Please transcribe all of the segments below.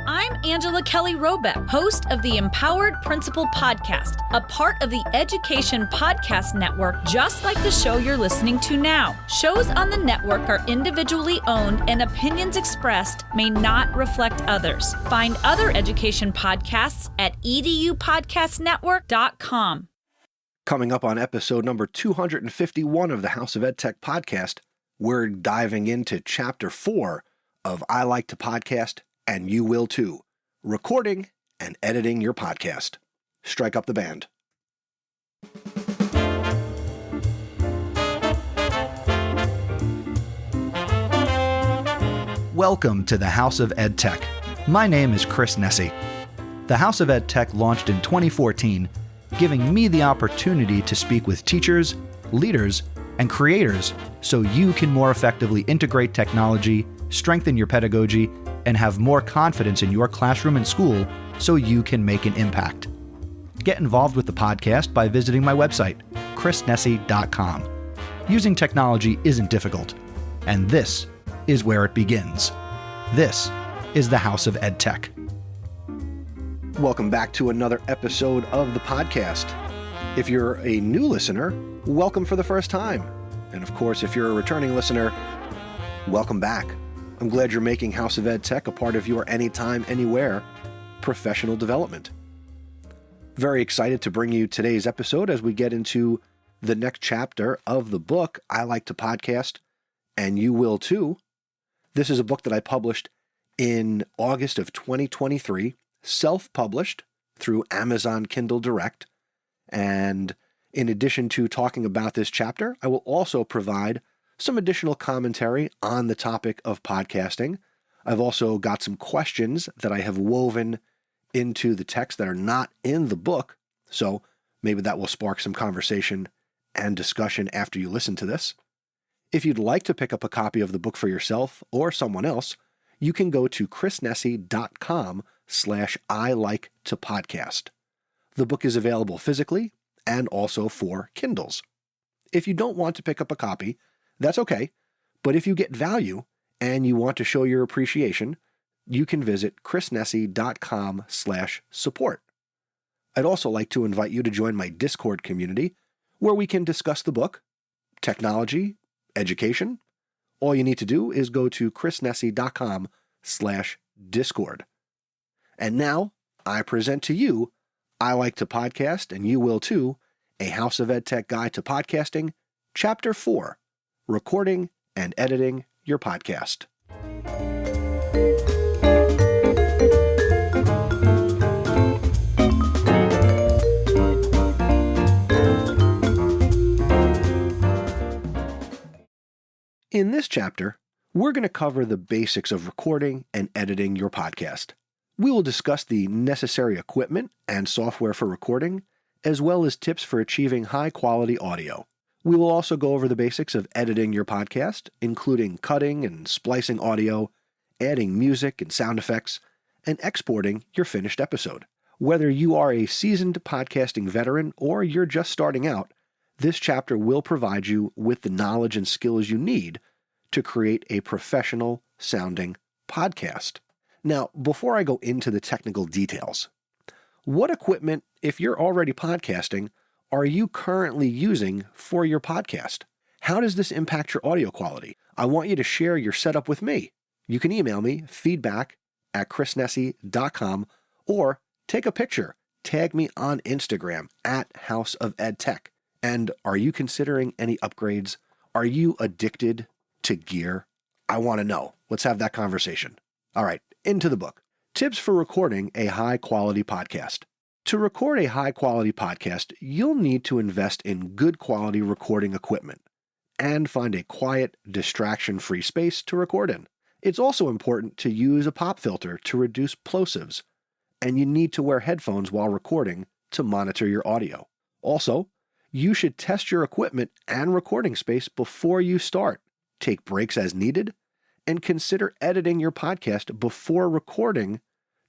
I'm Angela Kelly Robeck, host of the Empowered Principal Podcast, a part of the Education Podcast Network, just like the show you're listening to now. Shows on the network are individually owned and opinions expressed may not reflect others. Find other education podcasts at edupodcastnetwork.com. Coming up on episode number 251 of the House of EdTech podcast, we're diving into Chapter 4 of I Like to Podcast, and You Will Too, recording and editing your podcast. Strike up the band. Welcome to the House of EdTech. My name is Chris Nessie. The House of EdTech launched in 2014, giving me the opportunity to speak with teachers, leaders, and creators so you can more effectively integrate technology, strengthen your pedagogy, and have more confidence in your classroom and school so you can make an impact. Get involved with the podcast by visiting my website, chrisnessie.com. Using technology isn't difficult, and this is where it begins. This is the House of EdTech. Welcome back to another episode of the podcast. If you're a new listener, welcome for the first time. And of course, if you're a returning listener, welcome back. I'm glad you're making House of EdTech a part of your anytime, anywhere professional development. Very excited to bring you today's episode as we get into the next chapter of the book, I Like to Podcast, and You Will Too. This is a book that I published in August of 2023, self-published through Amazon Kindle Direct. And in addition to talking about this chapter, I will also provide some additional commentary on the topic of podcasting. I've also got some questions that I have woven into the text that are not in the book, so maybe that will spark some conversation and discussion after you listen to this. If you'd like to pick up a copy of the book for yourself or someone else, you can go to chrisnessie.com/I Like to Podcast. The book is available physically and also for Kindles. If you don't want to pick up a copy, that's okay, but if you get value and you want to show your appreciation, you can visit chrisnessie.com/support. I'd also like to invite you to join my Discord community where we can discuss the book, technology, education. All you need to do is go to chrisnessie.com/discord. And now I present to you I Like to Podcast, and You Will Too, a House of EdTech Guide to Podcasting, Chapter 4, Recording and Editing Your Podcast. In this chapter, we're going to cover the basics of recording and editing your podcast. We will discuss the necessary equipment and software for recording, as well as tips for achieving high-quality audio. We will also go over the basics of editing your podcast, including cutting and splicing audio, adding music and sound effects, and exporting your finished episode. Whether you are a seasoned podcasting veteran or you're just starting out, this chapter will provide you with the knowledge and skills you need to create a professional-sounding podcast. Now, before I go into the technical details, what equipment, if you're already podcasting, are you currently using for your podcast? How does this impact your audio quality? I want you to share your setup with me. You can email me, feedback@chrisnessie.com, or take a picture. Tag me on Instagram @House of EdTech. And are you considering any upgrades? Are you addicted to gear? I want to know. Let's have that conversation. All right, into the book. Tips for recording a high-quality podcast. To record a high-quality podcast, you'll need to invest in good quality recording equipment and find a quiet, distraction-free space to record in. It's also important to use a pop filter to reduce plosives, and you need to wear headphones while recording to monitor your audio. Also, you should test your equipment and recording space before you start. Take breaks as needed, and consider editing your podcast before recording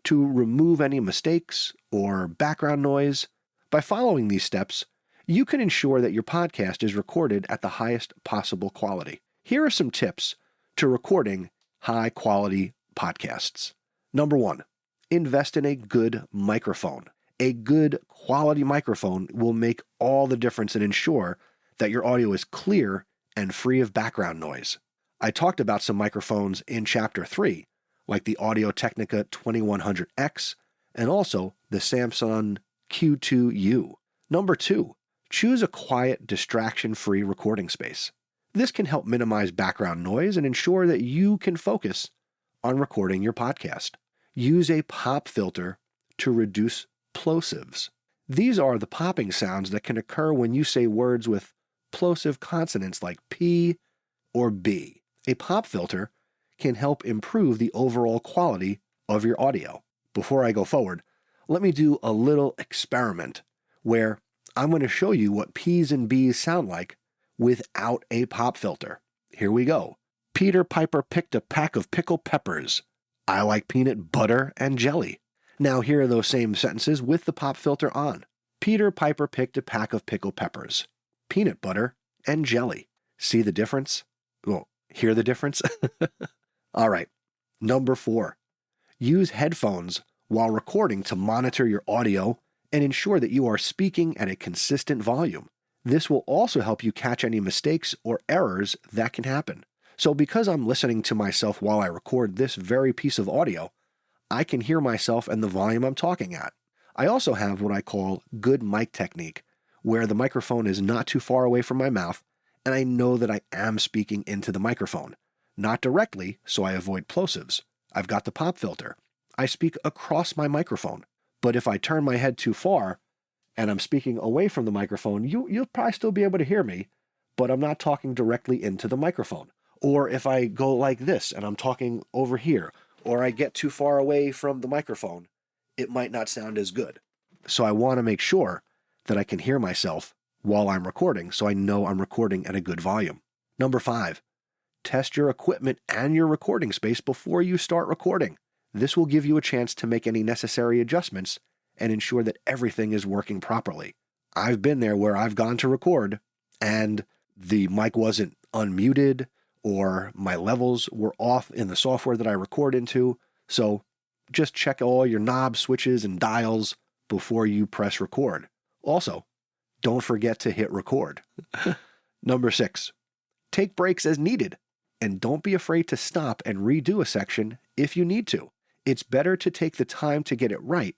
to remove any mistakes or background noise. By following these steps, you can ensure that your podcast is recorded at the highest possible quality. Here are some tips to recording high-quality podcasts. Number 1, invest in a good microphone. A good quality microphone will make all the difference and ensure that your audio is clear and free of background noise. I talked about some microphones in Chapter 3, like the Audio-Technica 2100X and also the Samsung Q2U. Number 2, choose a quiet, distraction-free recording space. This can help minimize background noise and ensure that you can focus on recording your podcast. Use a pop filter to reduce plosives. These are the popping sounds that can occur when you say words with plosive consonants like P or B. A pop filter can help improve the overall quality of your audio. Before I go forward, let me do a little experiment where I'm going to show you what P's and B's sound like without a pop filter. Here we go. Peter Piper picked a pack of pickled peppers. I like peanut butter and jelly. Now here are those same sentences with the pop filter on. Peter Piper picked a pack of pickled peppers. Peanut butter and jelly. See the difference? Well, hear the difference? All right. Number 4. Use headphones while recording to monitor your audio and ensure that you are speaking at a consistent volume. This will also help you catch any mistakes or errors that can happen. So because I'm listening to myself while I record this very piece of audio, I can hear myself and the volume I'm talking at. I also have what I call good mic technique, where the microphone is not too far away from my mouth, and I know that I am speaking into the microphone. Not directly, so I avoid plosives. I've got the pop filter. I speak across my microphone. But if I turn my head too far and I'm speaking away from the microphone, you'll probably still be able to hear me, but I'm not talking directly into the microphone. Or if I go like this and I'm talking over here, or I get too far away from the microphone, it might not sound as good. So I want to make sure that I can hear myself while I'm recording, so I know I'm recording at a good volume. Number 5, test your equipment and your recording space before you start recording. This will give you a chance to make any necessary adjustments and ensure that everything is working properly. I've been there where I've gone to record and the mic wasn't unmuted or my levels were off in the software that I record into. So just check all your knobs, switches, and dials before you press record. Also, don't forget to hit record. Number 6, take breaks as needed, and don't be afraid to stop and redo a section if you need to. It's better to take the time to get it right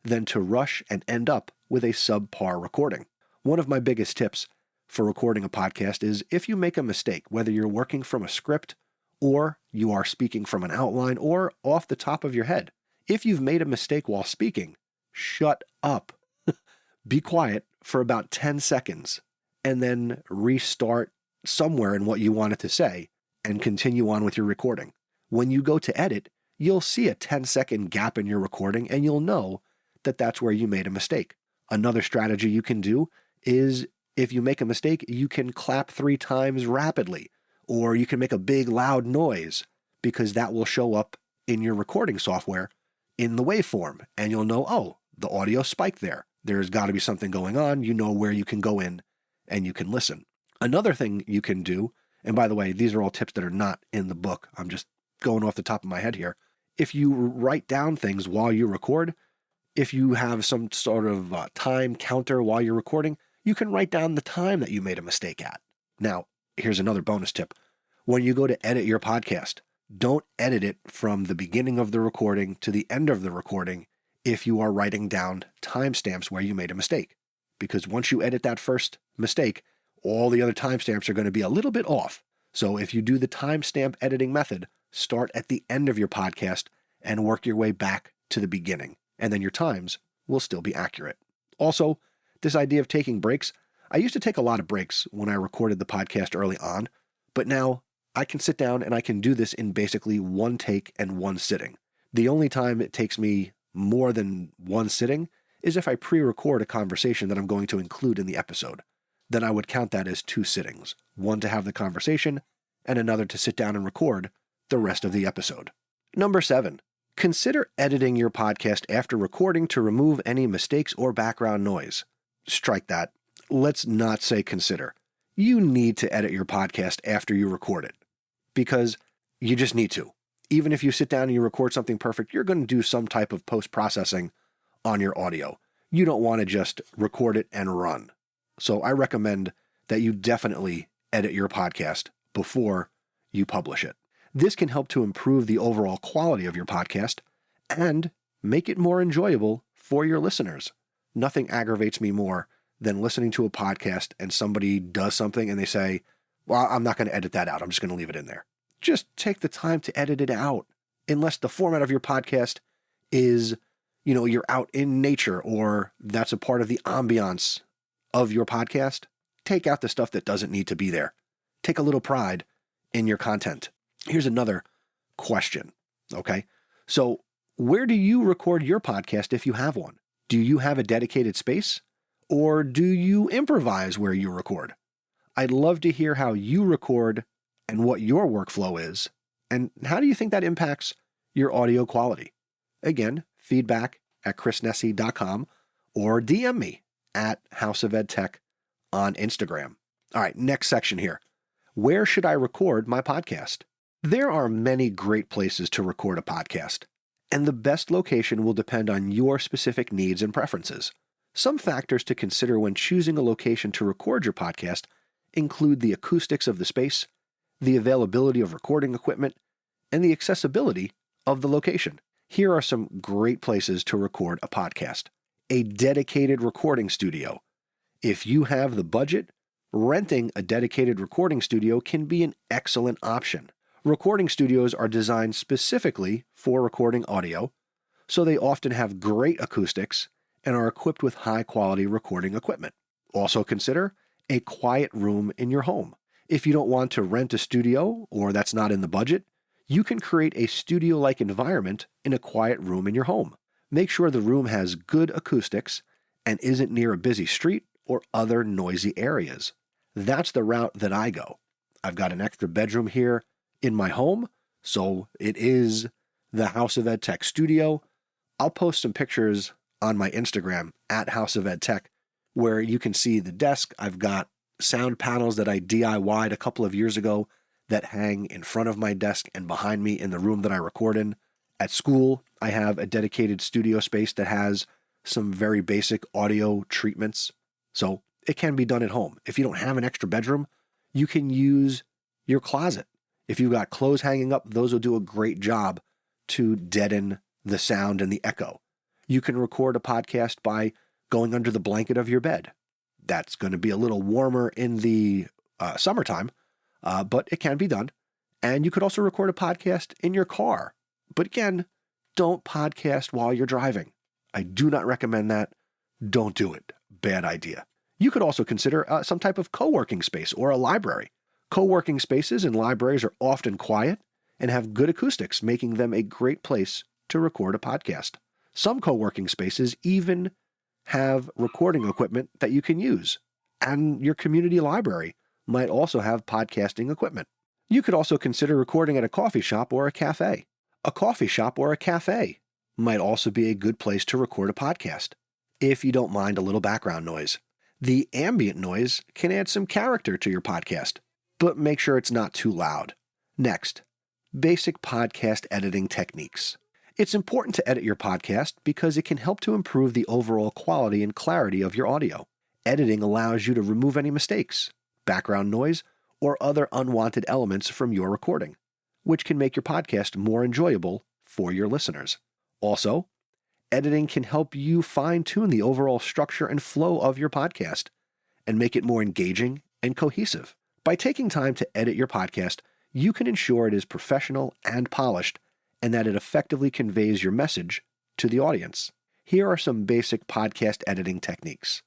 than to rush and end up with a subpar recording. One of my biggest tips for recording a podcast is if you make a mistake, whether you're working from a script or you are speaking from an outline or off the top of your head, if you've made a mistake while speaking, shut up. Be quiet for about 10 seconds and then restart somewhere in what you wanted to say and continue on with your recording. When you go to edit, you'll see a 10-second gap in your recording and you'll know that that's where you made a mistake. Another strategy you can do is if you make a mistake, you can clap 3 times rapidly, or you can make a big loud noise because that will show up in your recording software in the waveform and you'll know, oh, the audio spiked there. There's got to be something going on. You know where you can go in and you can listen. Another thing you can do, and by the way, these are all tips that are not in the book. I'm just going off the top of my head here. If you write down things while you record, if you have some sort of time counter while you're recording, you can write down the time that you made a mistake at. Now, here's another bonus tip. When you go to edit your podcast, don't edit it from the beginning of the recording to the end of the recording if you are writing down timestamps where you made a mistake. Because once you edit that first mistake, all the other timestamps are going to be a little bit off. So if you do the timestamp editing method, start at the end of your podcast and work your way back to the beginning, and then your times will still be accurate. Also, this idea of taking breaks, I used to take a lot of breaks when I recorded the podcast early on, but now I can sit down and I can do this in basically one take and one sitting. The only time it takes me more than one sitting is if I pre-record a conversation that I'm going to include in the episode. Then I would count that as 2 sittings, one to have the conversation and another to sit down and record the rest of the episode. Number 7, consider editing your podcast after recording to remove any mistakes or background noise. Strike that. Let's not say consider. You need to edit your podcast after you record it because you just need to. Even if you sit down and you record something perfect, you're going to do some type of post-processing on your audio. You don't want to just record it and run. So I recommend that you definitely edit your podcast before you publish it. This can help to improve the overall quality of your podcast and make it more enjoyable for your listeners. Nothing aggravates me more than listening to a podcast and somebody does something and they say, well, I'm not going to edit that out. I'm just going to leave it in there. Just take the time to edit it out. Unless the format of your podcast is, you're out in nature or that's a part of the ambiance of your podcast, take out the stuff that doesn't need to be there. Take a little pride in your content. Here's another question. Okay. So where do you record your podcast if you have one? Do you have a dedicated space or do you improvise where you record? I'd love to hear how you record and what your workflow is, and how do you think that impacts your audio quality? Again, feedback@chrisnessy.com or DM me at House of EdTech on Instagram. All right, next section here. Where should I record my podcast? There are many great places to record a podcast, and the best location will depend on your specific needs and preferences. Some factors to consider when choosing a location to record your podcast include the acoustics of the space, the availability of recording equipment, and the accessibility of the location. Here are some great places to record a podcast. A dedicated recording studio. If you have the budget, renting a dedicated recording studio can be an excellent option. Recording studios are designed specifically for recording audio, so they often have great acoustics and are equipped with high-quality recording equipment. Also consider a quiet room in your home. If you don't want to rent a studio or that's not in the budget, you can create a studio-like environment in a quiet room in your home. Make sure the room has good acoustics and isn't near a busy street or other noisy areas. That's the route that I go. I've got an extra bedroom here in my home, so it is the House of EdTech studio. I'll post some pictures on my Instagram at House of EdTech where you can see the desk. I've got sound panels that I DIY'd a couple of years ago that hang in front of my desk and behind me in the room that I record in. At school, I have a dedicated studio space that has some very basic audio treatments. So it can be done at home. If you don't have an extra bedroom, you can use your closet. If you've got clothes hanging up, those will do a great job to deaden the sound and the echo. You can record a podcast by going under the blanket of your bed. That's going to be a little warmer in the summertime, but it can be done. And you could also record a podcast in your car. But again, don't podcast while you're driving. I do not recommend that. Don't do it. Bad idea. You could also consider some type of co-working space or a library. Co-working spaces and libraries are often quiet and have good acoustics, making them a great place to record a podcast. Some co-working spaces even have recording equipment that you can use, and your community library might also have podcasting equipment. You could also consider recording at a coffee shop or a cafe. A coffee shop or a cafe might also be a good place to record a podcast, if you don't mind a little background noise. The ambient noise can add some character to your podcast, but make sure it's not too loud. Next, basic podcast editing techniques. It's important to edit your podcast because it can help to improve the overall quality and clarity of your audio. Editing allows you to remove any mistakes, background noise, or other unwanted elements from your recording, which can make your podcast more enjoyable for your listeners. Also, editing can help you fine-tune the overall structure and flow of your podcast and make it more engaging and cohesive. By taking time to edit your podcast, you can ensure it is professional and polished and that it effectively conveys your message to the audience. Here are some basic podcast editing techniques.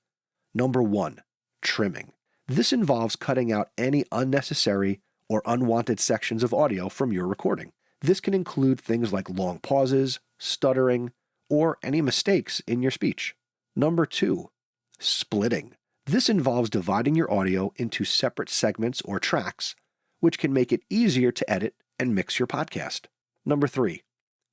Number 1, trimming. This involves cutting out any unnecessary or unwanted sections of audio from your recording. This can include things like long pauses, stuttering, or any mistakes in your speech. Number 2, splitting. This involves dividing your audio into separate segments or tracks, which can make it easier to edit and mix your podcast. Number 3,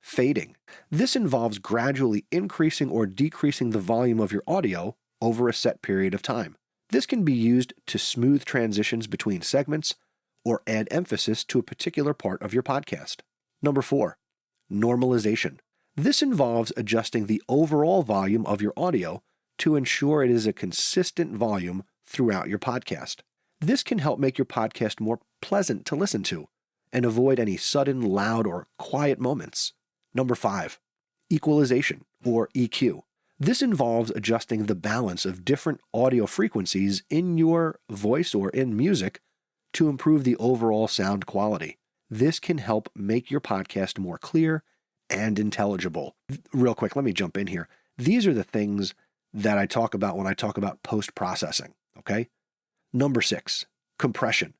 fading. This involves gradually increasing or decreasing the volume of your audio over a set period of time. This can be used to smooth transitions between segments or add emphasis to a particular part of your podcast. Number 4, normalization. This involves adjusting the overall volume of your audio to ensure it is a consistent volume throughout your podcast. This can help make your podcast more pleasant to listen to and avoid any sudden, loud, or quiet moments. Number 5, equalization, or EQ. This involves adjusting the balance of different audio frequencies in your voice or in music to improve the overall sound quality. This can help make your podcast more clear and intelligible. Real quick, let me jump in here. These are the things that I talk about when I talk about post-processing, okay? Number 6, compression.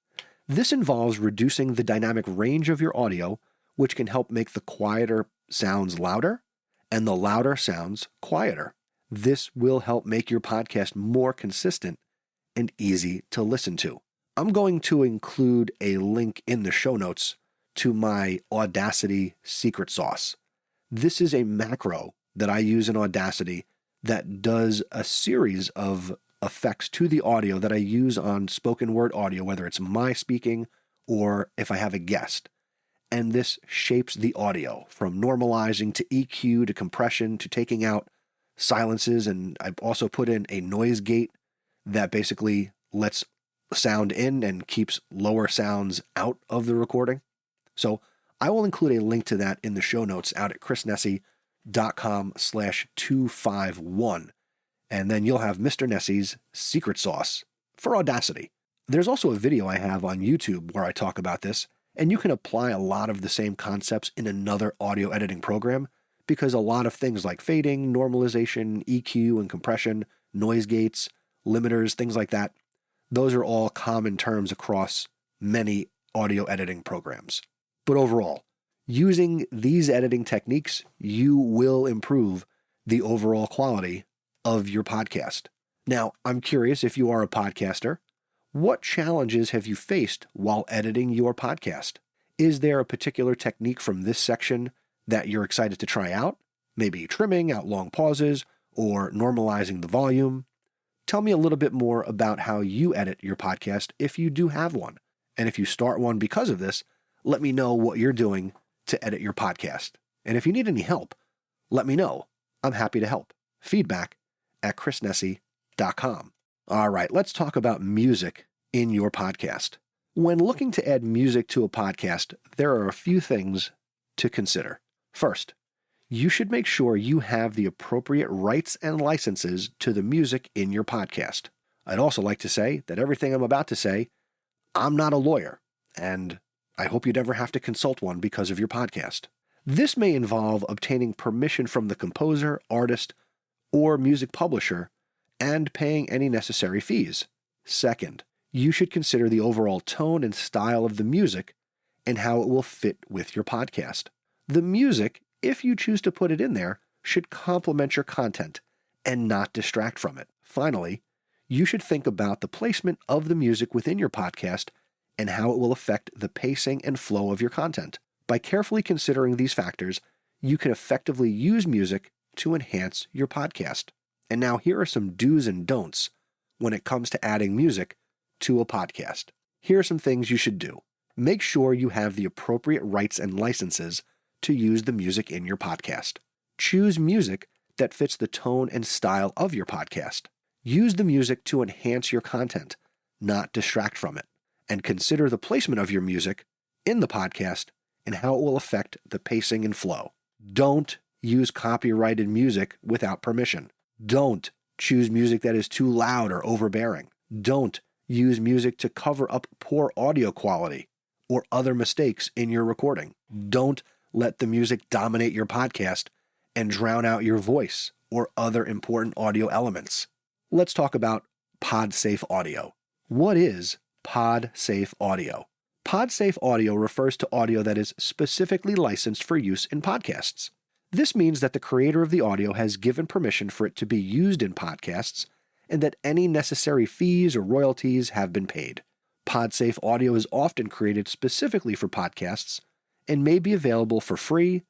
This involves reducing the dynamic range of your audio, which can help make the quieter sounds louder and the louder sounds quieter. This will help make your podcast more consistent and easy to listen to. I'm going to include a link in the show notes to my Audacity secret sauce. This is a macro that I use in Audacity that does a series of effects to the audio that I use on spoken word audio, whether it's my speaking or if I have a guest. And this shapes the audio from normalizing to EQ to compression to taking out silences. And I've also put in a noise gate that basically lets sound in and keeps lower sounds out of the recording. So I will include a link to that in the show notes out at chrisnessy.com/251. And then you'll have Mr. Nessie's secret sauce for Audacity. There's also a video I have on YouTube where I talk about this, and you can apply a lot of the same concepts in another audio editing program because a lot of things like fading, normalization, EQ and compression, noise gates, limiters, things like that, those are all common terms across many audio editing programs. But overall, using these editing techniques, you will improve the overall quality of your podcast. Now, I'm curious, if you are a podcaster, what challenges have you faced while editing your podcast? Is there a particular technique from this section that you're excited to try out? Maybe trimming out long pauses or normalizing the volume? Tell me a little bit more about how you edit your podcast if you do have one. And if you start one because of this, let me know what you're doing to edit your podcast. And if you need any help, let me know. I'm happy to help. feedback@chrisnessy.com. All right, let's talk about music in your podcast. When looking to add music to a podcast, there are a few things to consider. First, you should make sure you have the appropriate rights and licenses to the music in your podcast. I'd also like to say that everything I'm about to say, I'm not a lawyer, and I hope you never have to consult one because of your podcast. This may involve obtaining permission from the composer, artist, or music publisher and paying any necessary fees. Second, you should consider the overall tone and style of the music and how it will fit with your podcast. The music, if you choose to put it in there, should complement your content and not distract from it. Finally, you should think about the placement of the music within your podcast and how it will affect the pacing and flow of your content. By carefully considering these factors, you can effectively use music to enhance your podcast. And now here are some do's and don'ts when it comes to adding music to a podcast. Here are some things you should do. Make sure you have the appropriate rights and licenses to use the music in your podcast. Choose music that fits the tone and style of your podcast. Use the music to enhance your content, not distract from it. And consider the placement of your music in the podcast and how it will affect the pacing and flow. Don't use copyrighted music without permission. Don't choose music that is too loud or overbearing. Don't use music to cover up poor audio quality or other mistakes in your recording. Don't let the music dominate your podcast and drown out your voice or other important audio elements. Let's talk about PodSafe audio. What is PodSafe audio? PodSafe audio refers to audio that is specifically licensed for use in podcasts. This means that the creator of the audio has given permission for it to be used in podcasts and that any necessary fees or royalties have been paid. PodSafe audio is often created specifically for podcasts and may be available for free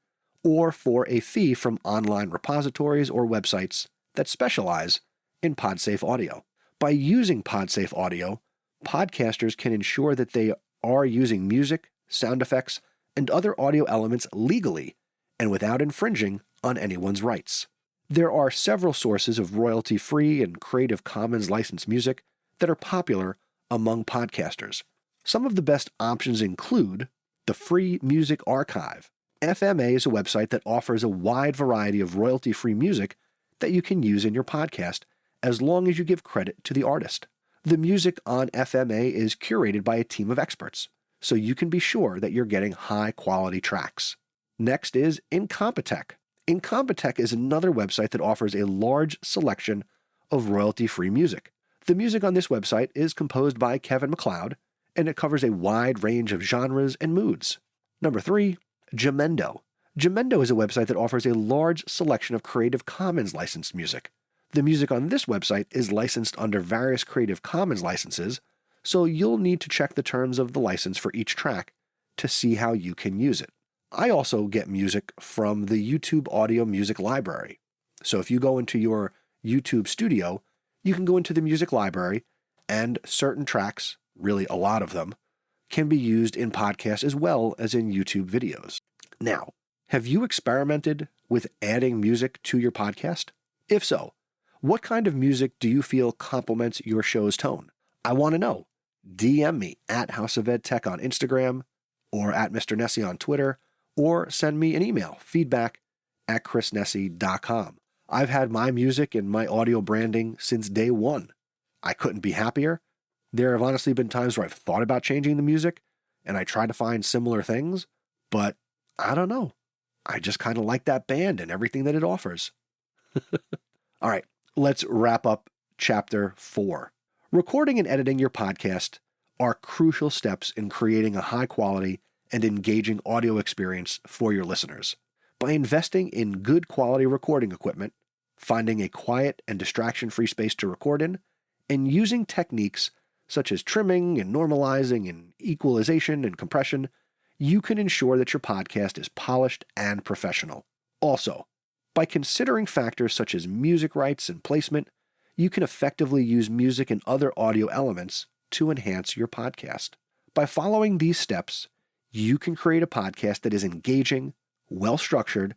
or for a fee from online repositories or websites that specialize in PodSafe audio. By using PodSafe audio, podcasters can ensure that they are using music, sound effects, and other audio elements legally and without infringing on anyone's rights. There are several sources of royalty-free and Creative Commons licensed music that are popular among podcasters. Some of the best options include the Free Music Archive. FMA is a website that offers a wide variety of royalty-free music that you can use in your podcast as long as you give credit to the artist. The music on FMA is curated by a team of experts, so you can be sure that you're getting high-quality tracks. Next is Incompetech. Incompetech is another website that offers a large selection of royalty-free music. The music on this website is composed by Kevin MacLeod, and it covers a wide range of genres and moods. Number 3, Jamendo. Jamendo is a website that offers a large selection of Creative Commons licensed music. The music on this website is licensed under various Creative Commons licenses, so you'll need to check the terms of the license for each track to see how you can use it. I also get music from the YouTube Audio Music Library. So if you go into your YouTube studio, you can go into the music library, and certain tracks, really a lot of them, can be used in podcasts as well as in YouTube videos. Now, have you experimented with adding music to your podcast? If so, what kind of music do you feel complements your show's tone? I want to know. DM me at House of EdTech on Instagram or at Mr. Nessie on Twitter, or send me an email, feedback@chrisnessie.com. I've had my music and my audio branding since day one. I couldn't be happier. There have honestly been times where I've thought about changing the music, and I try to find similar things, but I don't know. I just kind of like that band and everything that it offers. All right, let's wrap up Chapter 4. Recording and editing your podcast are crucial steps in creating a high-quality and engaging audio experience for your listeners. By investing in good quality recording equipment, finding a quiet and distraction-free space to record in, and using techniques such as trimming and normalizing and equalization and compression, you can ensure that your podcast is polished and professional. Also, by considering factors such as music rights and placement, you can effectively use music and other audio elements to enhance your podcast. By following these steps, you can create a podcast that is engaging, well-structured,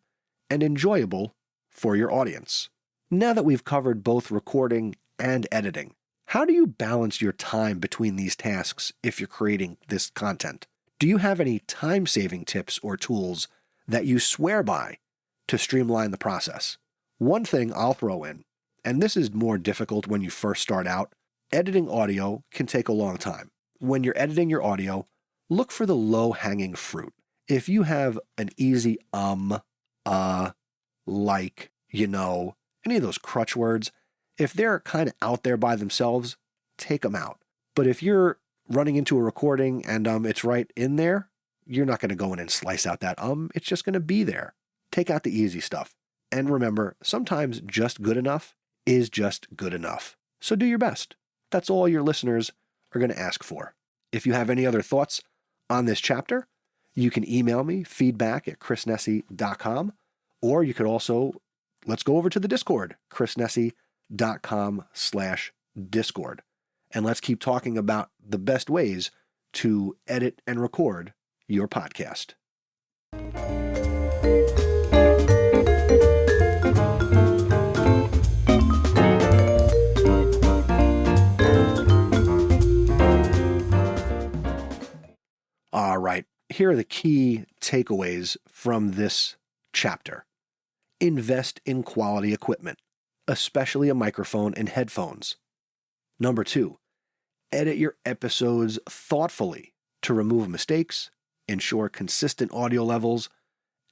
and enjoyable for your audience. Now that we've covered both recording and editing, how do you balance your time between these tasks if you're creating this content? Do you have any time-saving tips or tools that you swear by to streamline the process? One thing I'll throw in, and this is more difficult when you first start out, editing audio can take a long time. When you're editing your audio, look for the low-hanging fruit. If you have an easy like, any of those crutch words, if they're kind of out there by themselves, take them out. But if you're running into a recording and it's right in there, you're not going to go in and slice out that it's just going to be there. Take out the easy stuff. And remember, sometimes just good enough is just good enough. So do your best. That's all your listeners are going to ask for. If you have any other thoughts on this chapter, you can email me, feedback@chrisnessie.com, or you could also, let's go over to the Discord, chrisnessie.com/Discord, and let's keep talking about the best ways to edit and record your podcast. All right, here are the key takeaways from this chapter. Invest in quality equipment, especially a microphone and headphones. Number 2, edit your episodes thoughtfully to remove mistakes, ensure consistent audio levels,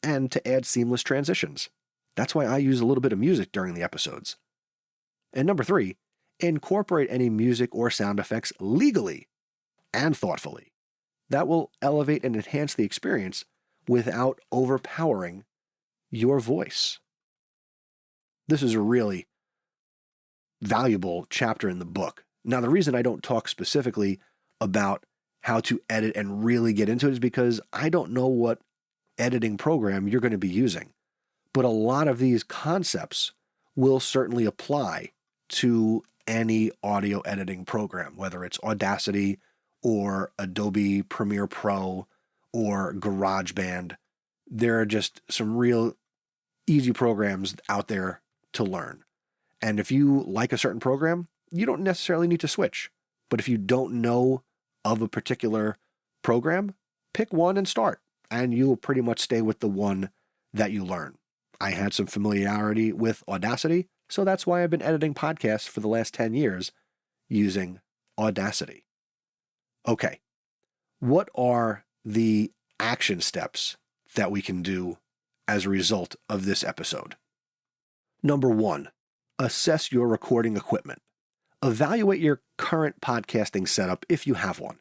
and to add seamless transitions. That's why I use a little bit of music during the episodes. And number 3, incorporate any music or sound effects legally and thoughtfully. That will elevate and enhance the experience without overpowering your voice. This is a really valuable chapter in the book. Now, the reason I don't talk specifically about how to edit and really get into it is because I don't know what editing program you're going to be using. But a lot of these concepts will certainly apply to any audio editing program, whether it's Audacity or Adobe Premiere Pro or GarageBand. There are just some real easy programs out there to learn. And if you like a certain program, you don't necessarily need to switch. But if you don't know of a particular program, pick one and start, and you'll pretty much stay with the one that you learn. I had some familiarity with Audacity, so that's why I've been editing podcasts for the last 10 years using Audacity. Okay, what are the action steps that we can do as a result of this episode? Number 1, assess your recording equipment. Evaluate your current podcasting setup if you have one.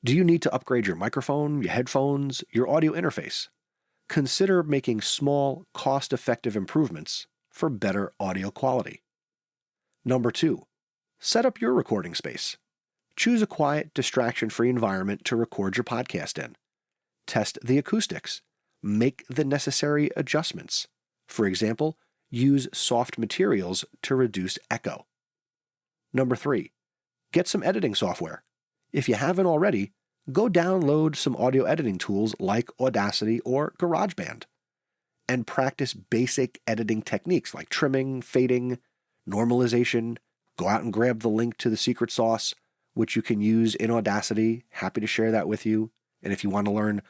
Do you need to upgrade your microphone, your headphones, your audio interface? Consider making small, cost-effective improvements for better audio quality. Number 2, set up your recording space. Choose a quiet, distraction-free environment to record your podcast in. Test the acoustics. Make the necessary adjustments. For example, use soft materials to reduce echo. Number 3, get some editing software. If you haven't already, go download some audio editing tools like Audacity or GarageBand and practice basic editing techniques like trimming, fading, normalization. Go out and grab the link to the secret sauce, which you can use in Audacity. Happy to share that with you. And if you want to learn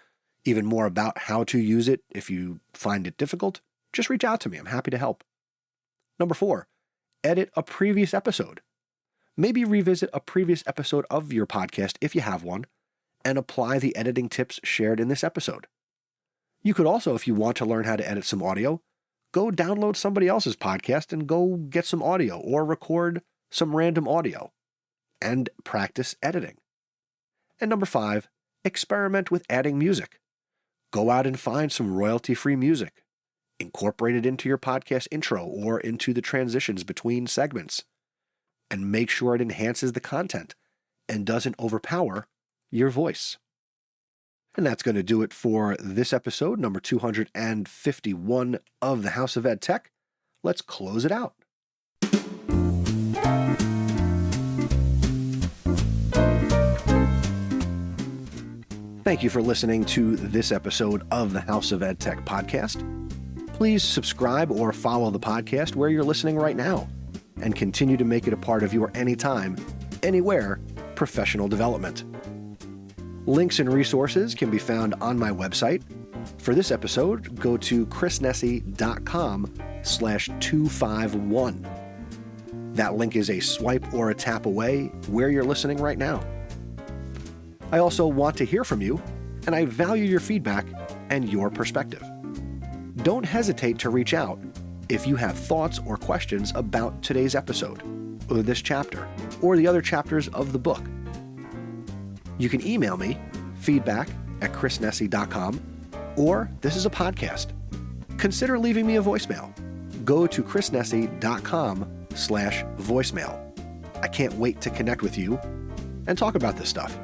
even more about how to use it, if you find it difficult, just reach out to me. I'm happy to help. Number 4, edit a previous episode. Maybe revisit a previous episode of your podcast if you have one, and apply the editing tips shared in this episode. You could also, if you want to learn how to edit some audio, go download somebody else's podcast and go get some audio or record some random audio and practice editing. And number 5, experiment with adding music. Go out and find some royalty-free music. Incorporate it into your podcast intro or into the transitions between segments. And make sure it enhances the content and doesn't overpower your voice. And that's going to do it for this episode, number 251 of the House of EdTech. Let's close it out. Thank you for listening to this episode of the House of EdTech podcast. Please subscribe or follow the podcast where you're listening right now, and continue to make it a part of your anytime, anywhere professional development. Links and resources can be found on my website. For this episode, go to chrisnessy.com/251. That link is a swipe or a tap away where you're listening right now. I also want to hear from you, and I value your feedback and your perspective. Don't hesitate to reach out if you have thoughts or questions about today's episode, or this chapter, or the other chapters of the book. You can email me, feedback@chrisnessy.com, or this is a podcast. Consider leaving me a voicemail. Go to chrisnessy.com/voicemail. I can't wait to connect with you and talk about this stuff.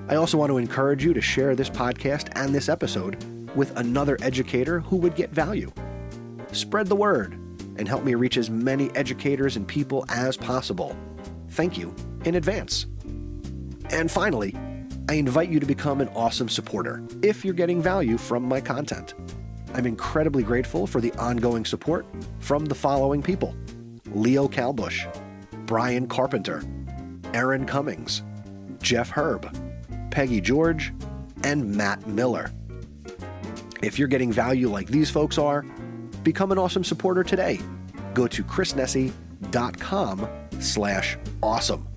I also want to encourage you to share this podcast and this episode with another educator who would get value. Spread the word and help me reach as many educators and people as possible. Thank you in advance. And finally, I invite you to become an awesome supporter if you're getting value from my content. I'm incredibly grateful for the ongoing support from the following people: Leo Calbush, Brian Carpenter, Aaron Cummings, Jeff Herb, Peggy George, and Matt Miller. If you're getting value like these folks are, become an awesome supporter today. Go to chrisnessy.com/awesome.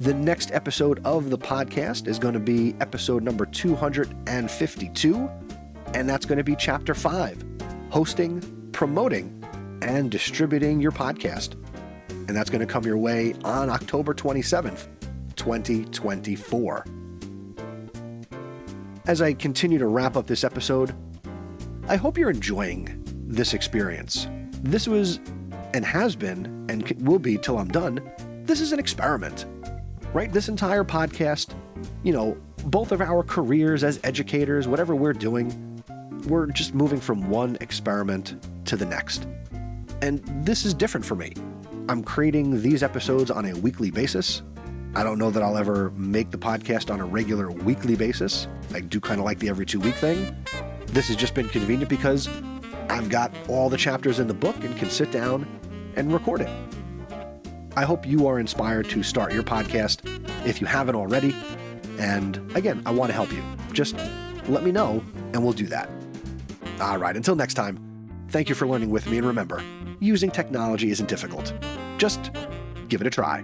The next episode of the podcast is going to be episode number 252, and that's going to be chapter 5, hosting, promoting, and distributing your podcast. And that's going to come your way on October 27th, 2024. As I continue to wrap up this episode, I hope you're enjoying this experience. This was, and has been, and will be till I'm done, this is an experiment, right? This entire podcast, both of our careers as educators, whatever we're doing, we're just moving from one experiment to the next. And this is different for me. I'm creating these episodes on a weekly basis, I don't know that I'll ever make the podcast on a regular weekly basis. I do kind of like the every 2-week thing. This has just been convenient because I've got all the chapters in the book and can sit down and record it. I hope you are inspired to start your podcast if you haven't already. And again, I want to help you. Just let me know and we'll do that. All right, until next time, thank you for learning with me. And remember, using technology isn't difficult. Just give it a try.